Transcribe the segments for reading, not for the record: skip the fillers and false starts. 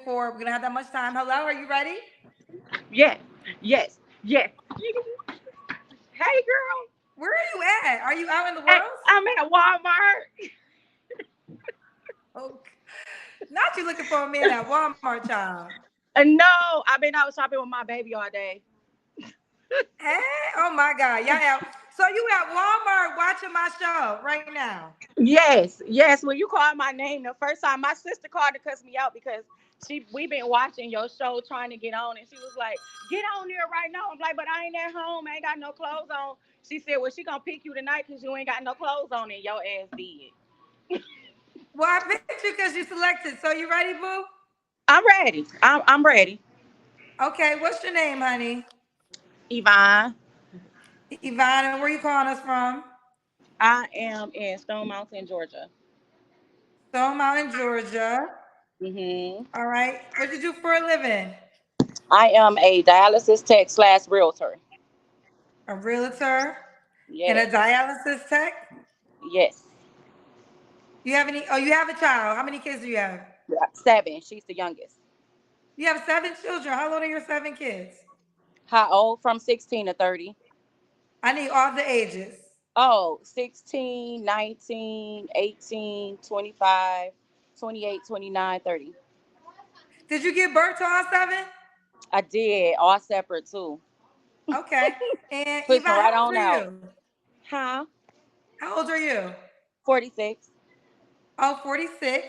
before. We're gonna have that much time. Hello, are you ready? Yes, yes, yes. Hey, girl. Where are you at? Are you out in the Hey, world? I'm at Walmart. Oh, not you looking for a man at Walmart, child. No, I've been out shopping with my baby all day. Hey, oh my God, y'all out. So you at Walmart watching my show right now? Yes, yes. When you called my name the first time, my sister called to cuss me out because we been watching your show trying to get on, and she was like, "Get on there right now." I'm like, "But I ain't at home. I ain't got no clothes on." She said, "Well, she gonna pick you tonight because you ain't got no clothes on, and your ass did." Well, I picked you because you selected. So you ready, boo? I'm ready. I'm ready. Okay, what's your name, honey? Ivon, Ivon, and where you calling us from? I am in Stone Mountain, Georgia. Stone Mountain, Georgia. Hmm All right. What you do for a living? I am a dialysis tech slash realtor. A realtor and a Yes, dialysis tech. yes. You have any? Oh, you have a child. How many kids do you have? Seven. She's the youngest. You have seven children. How old are your seven kids? How old? From 16 to 30. I need all the ages. Oh, 16, 19, 18, 25, 28, 29, 30. Did you give birth to all seven? I did. All separate too. Okay. And Eva, Pushing right how old on are out. you? Huh? How old are you? 46. Oh, 46.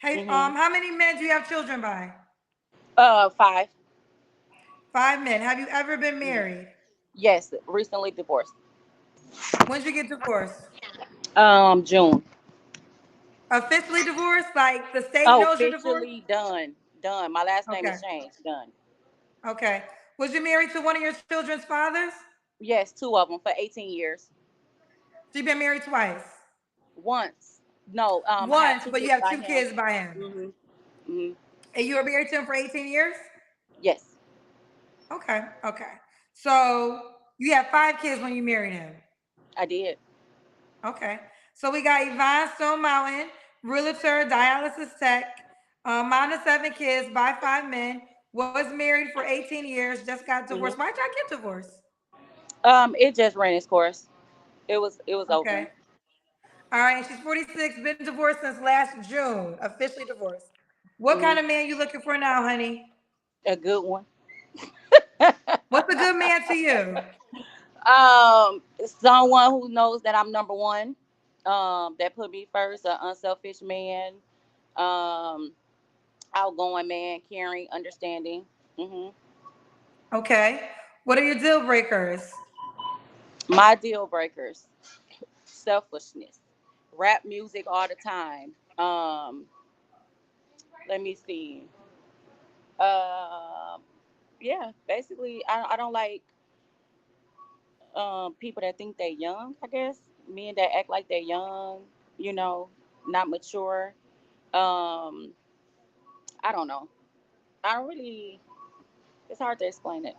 Hey, Mm-hmm. how many men do you have children by? Five. Five men. Have you ever been Mhm. married? Yes, recently divorced. When did you get divorced? June. Officially divorced? Like the state knows you're divorced? Officially done. Done. My last name Okay. is changed. Done. Okay. Was you married to one of your children's fathers? Yes, two of them for 18 years. So you've been married twice. Once. No, I have Once, two but you kids have by two him. kids by him. Hmm hmm And you were married to him for 18 years? Yes, Okay. Okay. So you had five kids when you married him. I did. Okay. So we got Yvonne Stone Mountain, realtor, dialysis tech, mom of seven kids, by five men, was married for 18 years, just got divorced. Why'd hmm y'all get divorced? It just ran its course. It was over. Okay. All right. And she's 46, been divorced since last June, officially divorced. What kind of Hmm man you looking for now, honey? A good one. What's a good man to you? Someone who knows that I'm number one. That put me first. An unselfish man. Um, outgoing man, caring, understanding. Hmm Okay. What are your deal breakers? My deal breakers: selfishness, rap music all the time. Let me see. Um, yeah, basically, I don't like people that think they're young. I guess men that act like they're young, you know, not mature. Um, I don't know. I don't really. It's hard to explain it.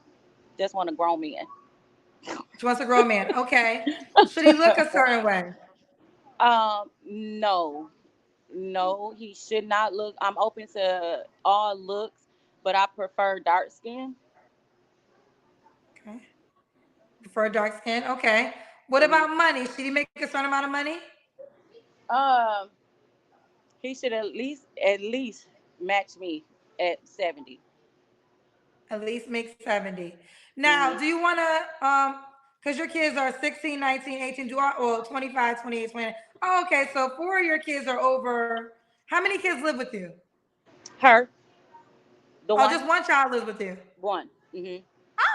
Just want a grown man. She wants a grown man. Okay. Should he look a certain way? No, no, he should not look. I'm open to all looks, but I prefer dark skin. Okay. Prefer dark skin. Okay. What Mhm. about money? Should he make a certain amount of money? Um, he should at least match me at 70. At least make 70. Now, Hmm do you want to, because your kids are 16, 19, 18, do I, well, 25, 28, 29. Oh, okay. So four of your kids are over. How many kids live with you? Her, the Oh, just one, one child lives with you. one.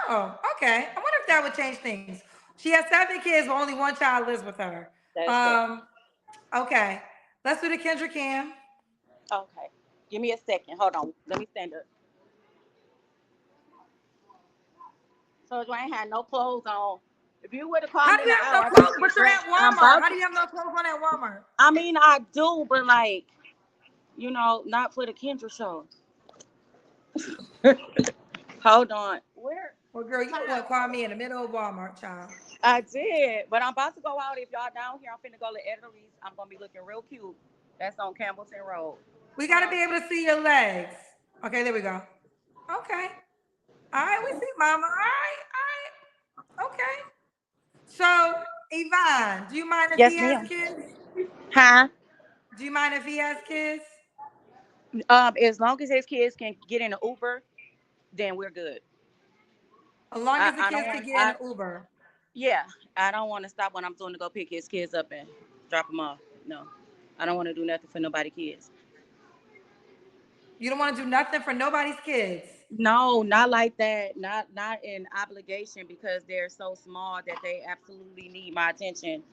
Oh, okay. I wonder if that would change things. She has seven kids, but only one child lives with her. That's correct. Um, okay. Let's do the Kendra Cam. Okay, give me a second. Hold on. Let me stand up. So I ain't had no clothes on. If you would have called How me do in you the have hour, no I could clothes, get but you're at dressed. I'm Walmart? about How to. do you have no clothes on at Walmart? I mean, I do, but like, not for the Kendra show. Hold on. Where? Well, girl, you don't want to call me in the middle of Walmart, child. I did, but I'm about to go out. If y'all down here, I'm finna go to Italy's. I'm gonna be looking real cute. That's on Campbellton Road. We got Hold to on. be able to see your legs. Okay, there we go. Okay. All right, we see Mama. All right, all right. Okay. So, Yvonne, do you mind if he Yes, has ma'am. kids? Huh? Do you mind if he has kids? As long as his kids can get in an Uber, then we're good. As long as the I don't kids could want. get in an Uber. Yeah, I don't want to stop what I'm doing to go pick his kids up and drop them off. No, I don't want to do nothing for nobody kids. You don't want to do nothing for nobody's kids. No, not like that. Not in obligation because they're so small that they absolutely need my attention.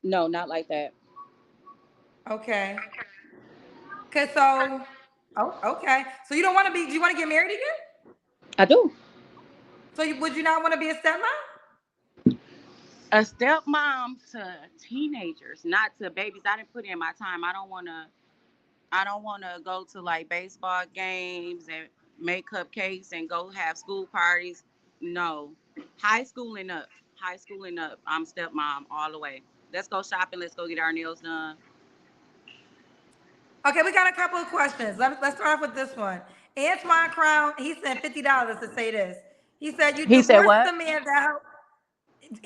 No, not like that. Okay. Okay, so, oh, okay. So you don't want to be, do you want to get married again? I do. So would you not want to be a stepmom? A stepmom to teenagers, not to babies. I didn't put in my time. I don't want to. I don't want to go to like baseball games and make cupcakes and go have school parties. No, high school and up. High school and up. I'm stepmom all the way. Let's go shopping. Let's go get our nails done. Okay, we got a couple of questions. Let's start off with this one. Antoine Crown, he sent $50 to say this. He said, you He said divorced what? the man that helped.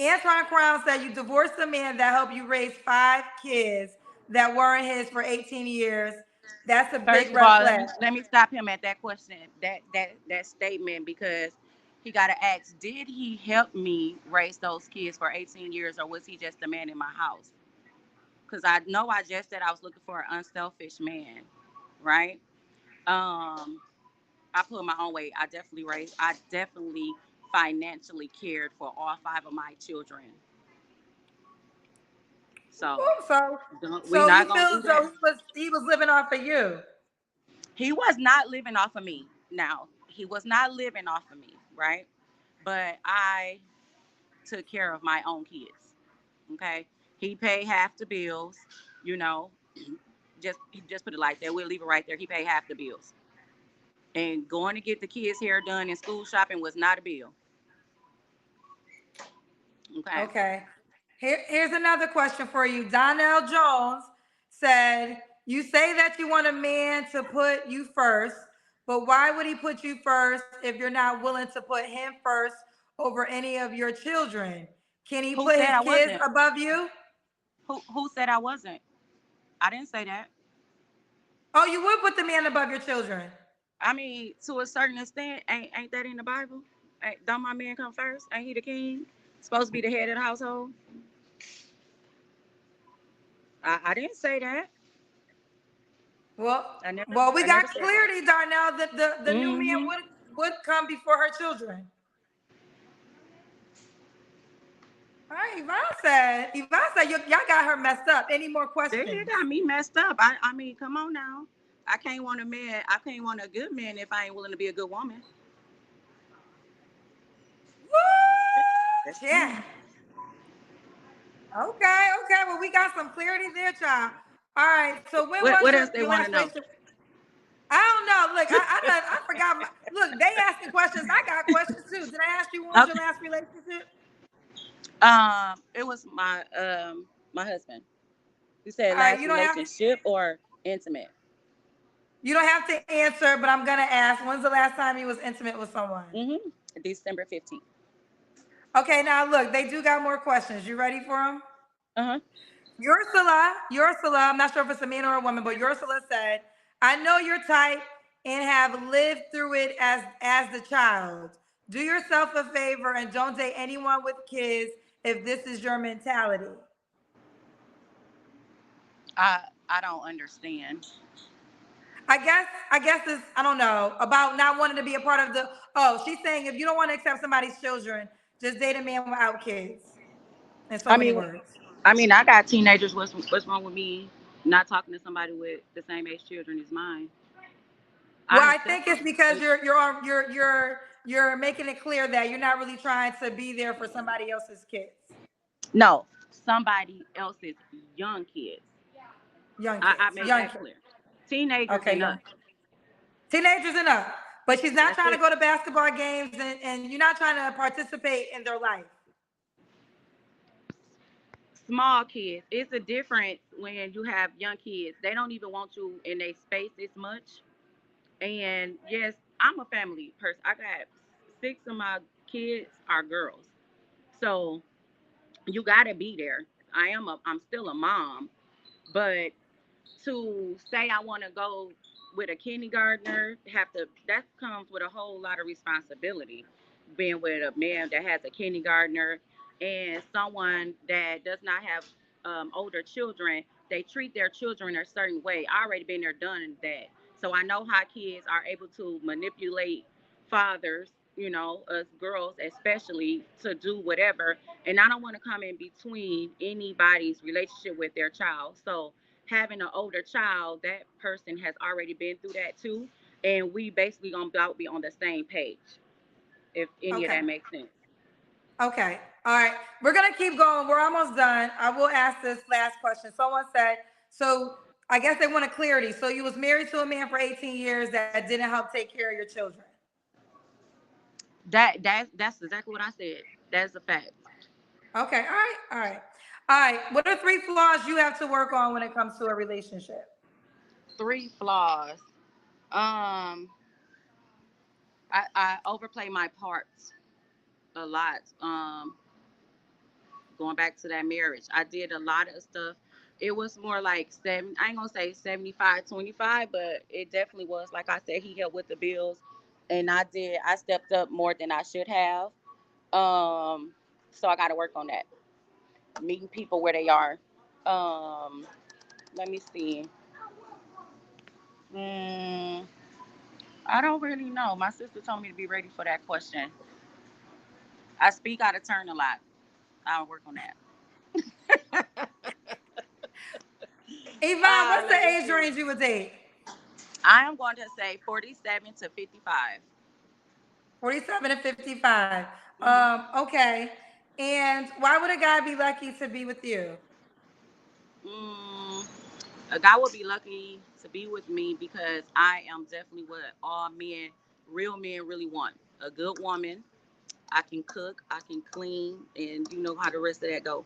Antoine Crown said, you divorced the man that helped you raise 5 kids that weren't his for 18 years. That's a big First of red all, flag. let me stop him at that question, that statement, because he got to ask: did he help me raise those kids for 18 years, or was he just a man in my house? Because I know I just said I was looking for an unselfish man, right? Um, I put my own weight. I definitely financially cared for all 5 of my children. So Woo, So, we so you not gonna feel do as though that. he was living off of you. He was not living off of me. Now he was not living off of me, right? But I took care of my own kids. Okay, he paid half the bills. You know, just put it like that. We'll leave it right there. He paid half the bills, and going to get the kids' hair done and school shopping was not a bill. Okay, Okay. Here's another question for you. Donnell Jones said, you say that you want a man to put you first, but why would he put you first if you're not willing to put him first over any of your children? Can he who put said his I kids wasn't? above you? Who said I wasn't? I didn't say that. Oh, you would put the man above your children. I mean, to a certain extent, ain't that in the Bible? Don't my man come first? Ain't he the king? Supposed to be the head of the household? I didn't say that. Well, I never well, we I never got said that. clarity, Darnell, that the new man Hmm. would come before her children. All right, Yvonne said y'all got her messed up. Any more They questions? got me messed up. I mean, come on now. I can't want a man. I can't want a good man if I ain't willing to be a good woman. That's Woo! Yeah. true. Okay, okay. Well, we got some clarity there, child. All right. So when was What your, else they your want last to know? relationship? I don't know. Look, I forgot my look, they asking questions. I got questions too. Did I ask you when was your Okay. last relationship? It was my husband. You said All right, last relationship or intimate? you don't have to answer, but I'm gonna ask, when's the last time you was intimate with someone? Mm-hmm. December 15th. Okay, now look, they do got more questions. You ready for them? Uh-huh. Ursula, I'm not sure if it's a man or a woman, but Ursula said, I know your type and have lived through it as the child. Do yourself a favor and don't date anyone with kids if this is your mentality. I don't understand. I guess it's I don't know about not wanting to be a part of the oh, she's saying if you don't want to accept somebody's children, just date a man without kids. In so I many mean, words. I got teenagers. What's wrong with me not talking to somebody with the same age children as mine? Well, I I accept think it's because it. you're making it clear that you're not really trying to be there for somebody else's kids, No, somebody else's young kids. young I kids, made young that kids. clear. Teenagers Okay, and up. young teenagers and up. But she's not That's trying to it. go to basketball games, and you're not trying to participate in their life. Small kids. It's a difference when you have young kids. They don't even want you in their space as much. And yes, I'm a family person. I got 6 of my kids are girls. So you gotta be there. I'm still a mom, but to say I want to go with a kindergartner, have to that comes with a whole lot of responsibility. Being with a man that has a kindergartner and someone that does not have older children, they treat their children a certain way. I already been there, done that, so I know how kids are able to manipulate fathers. Us girls especially to do whatever, and I don't want to come in between anybody's relationship with their child. So having an older child, that person has already been through that too, and we basically gonna about be on the same page, if any of Okay. that makes sense. Okay. All right. We're gonna keep going. We're almost done. I will ask this last question. Someone said, so I guess they wanted clarity. So you was married to a man for 18 years that didn't help take care of your children. That's exactly what I said. That's a fact. Okay. All right. All right. All right. What are three flaws you have to work on when it comes to a relationship? Three flaws. Um, I overplay my parts a lot. Going back to that marriage, I did a lot of stuff. It was more like seven. I ain't gonna say 75-25, but it definitely was. Like I said, he helped with the bills, and I did. I stepped up more than I should have. Um, so I got to work on that. Meeting people where they are. Um, Let me see. Mm, I don't really know. My sister told me to be ready for that question. I speak out of turn a lot. I'll work on that. Yvonne, what's the Let me age see. range you would date? I am going to say 47 to 55. 47 to 55. Hmm. Okay. And why would a guy be lucky to be with you? Mm, a guy will be lucky to be with me because I am definitely what all men, real men, really want. A good woman. I can cook, I can clean, and you know how the rest of that go.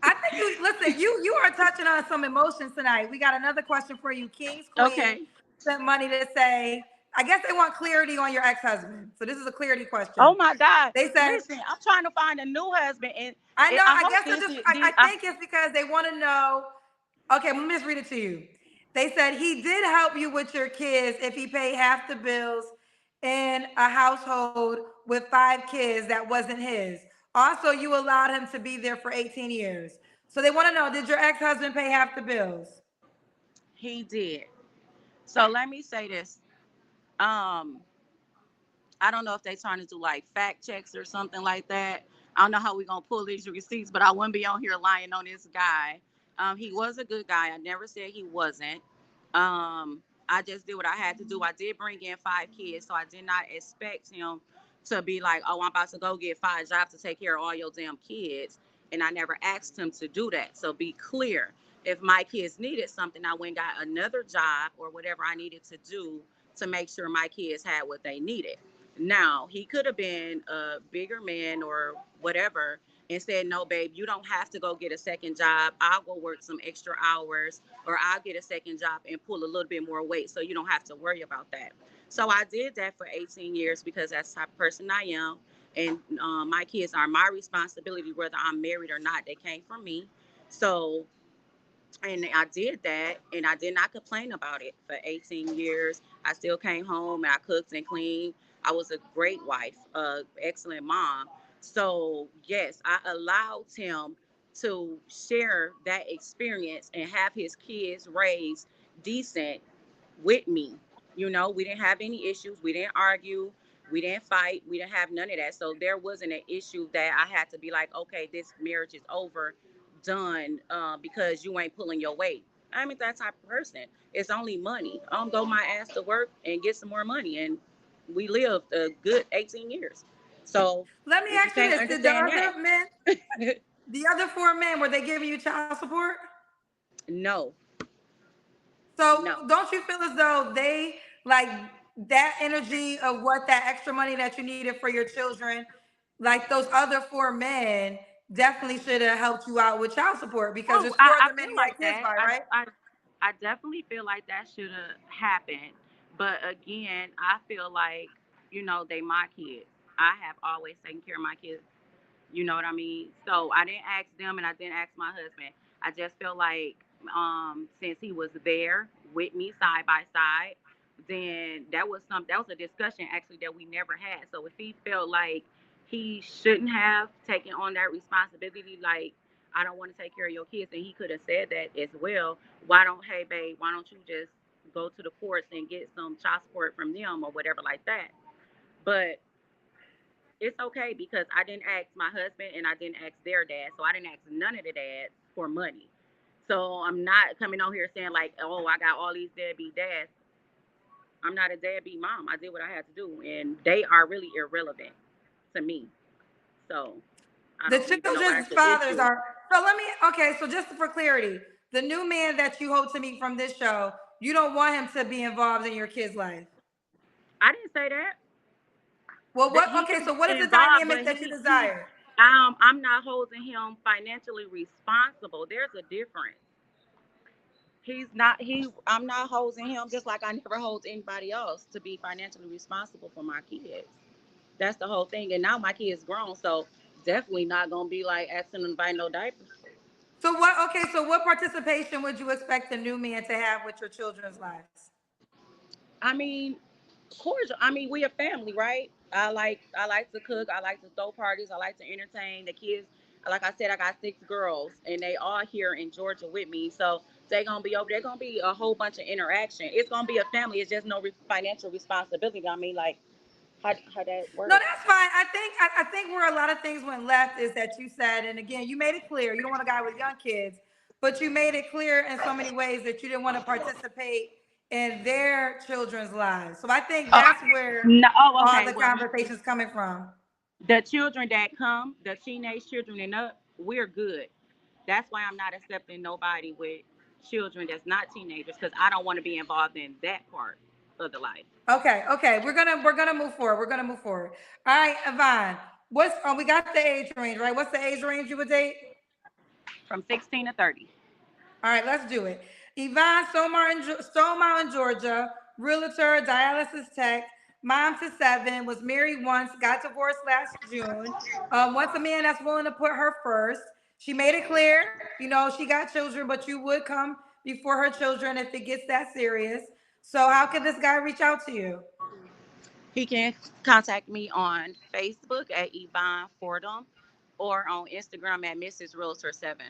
I think you listen. You are touching on some emotions tonight. We got another question for you. King's Queen Okay. sent money to say. I guess they want clarity on your ex-husband. So this is a clarity question. Oh my God. They said, Listen, I'm trying to find a new husband, and I know. I I hope guess they're this just. is I think it's because they want to know. Okay, let me just read it to you. They said he did help you with your kids if he paid half the bills in a household with 5 kids that wasn't his. Also, you allowed him to be there for 18 years. So they want to know, did your ex-husband pay half the bills? he did. So let me say this. Um, I don't know if they trying to do like fact checks or something like that. I don't know how we gonna pull these receipts, but I wouldn't be on here lying on this guy. He was a good guy. I never said he wasn't. I just did what I had to do. I did bring in 5 kids, so I did not expect him to be like, "Oh, I'm about to go get 5 jobs to take care of all your damn kids." And I never asked him to do that. So be clear. If my kids needed something, I went and got another job or whatever I needed to do to make sure my kids had what they needed. Now, he could have been a bigger man or whatever and said, "No, babe, you don't have to go get a second job. I'll go work some extra hours, or I'll get a second job and pull a little bit more weight so you don't have to worry about that." So I did that for 18 years because that's the type of person I am. And my kids are my responsibility, whether I'm married or not. They came from me. So and I did that, and I did not complain about it for 18 years. I still came home and I cooked and cleaned. I was a great wife, excellent mom. So yes, I allowed him to share that experience and have his kids raised decent with me. We didn't have any issues. We didn't argue. We didn't fight. We didn't have none of that. So there wasn't an issue that I had to be like, okay, this marriage is over, done, because you ain't pulling your weight. I'm that type of person. It's only money. I'm go my ass to work and get some more money, and we lived a good 18 years. So Let me if you ask you can't this: did the understand other that, men, the other 4 men, were they giving you child support? no, So no. don't you feel as though they like that energy of what that extra money that you needed for your children, like those other 4 men definitely should have helped you out with child support because Oh, there's four I other men feel you like had kids that. by, right? I definitely feel like that should have happened. But again, I feel like, they my kids. I have always taken care of my kids. You know what I mean? So I didn't ask them and I didn't ask my husband. I just feel like since he was there with me side by side, then that was a discussion actually that we never had. So if he felt like he shouldn't have taken on that responsibility, like I don't want to take care of your kids, and he could have said that as well. Hey babe, why don't you just go to the courts and get some child support from them or whatever like that? But it's okay because I didn't ask my husband and I didn't ask their dad. So I didn't ask none of the dads for money. So I'm not coming on here saying like, oh, I got all these deadbeat dads. I'm not a deadbeat mom. I did what I had to do, and they are really irrelevant to me. So I The don't even know why children's it's an fathers issue. are. So let me. Okay, so just for clarity, the new man that you hope to meet from this show, you don't want him to be involved in your kid's life. I didn't say that. Well, That what? he Okay, can so be what is the involved, but dynamic that you he desire? I'm not holding him financially responsible. There's a difference. He's not he I'm not holding him just like I never hold anybody else to be financially responsible for my kids. That's the whole thing. And now my kid's grown, so definitely not gonna be like asking them to buy no diapers. So what? Okay, so what participation would you expect the new man to have with your children's lives? I mean, cordial. I mean, we a family, right? I like to cook. I like to throw parties. I like to entertain the kids. Like I said, I got 6 girls, and they all here in Georgia with me. So they gonna be over. They're gonna be a whole bunch of interaction. It's gonna be a family. It's just no financial responsibility. I mean, like how that No, works. that's fine. I think where a lot of things went left is that you said, and again, you made it clear you don't want a guy with young kids, but you made it clear in so many ways that you didn't want to participate in their children's lives. So I think Oh that's where no. Oh, all okay. the Well, conversations coming from. the children that come, the teenage children and up, we're good. That's why I'm not accepting nobody with children that's not teenagers because I don't want to be involved in that part of the life. Okay, okay, we're gonna move forward. We're gonna move forward. All right, Yvonne, what's we got the age range, right? What's the age range you would date? From 16 to 30. All right, let's do it. Yvonne, Stone Mountain, Georgia, realtor, dialysis tech, mom to seven, was married once, got divorced last June. Wants a man that's willing to put her first. She made it clear, she got children, but you would come before her children if it gets that serious. So, how can this guy reach out to you? He can contact me on Facebook at Ivon Fordham or on Instagram at Mrs. Realtor 7.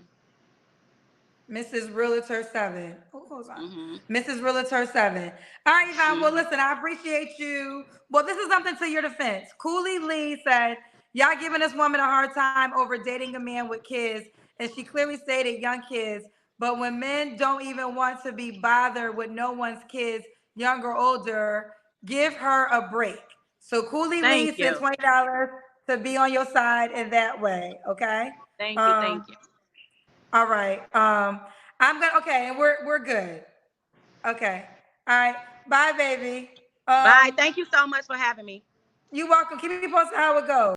Mrs. Realtor 7. Oh, hold on. Mm-hmm. Mrs. Realtor 7. All right, Yvonne. Well, Mm-hmm. listen, I appreciate you. Well, this is something to your defense. Cooley Lee said, y'all giving this woman a hard time over dating a man with kids. And she clearly stated young kids. But when men don't even want to be bothered with no one's kids, young or older, give her a break. So Cooley Lee Thank sent you. $20 to be on your side in that way. Okay. Thank you. Um, Thank you. all right. I'm gonna okay, and we're good. Okay. All right. Bye, baby. Bye. Um, Thank you so much for having me. you're welcome. Keep me posted how it goes.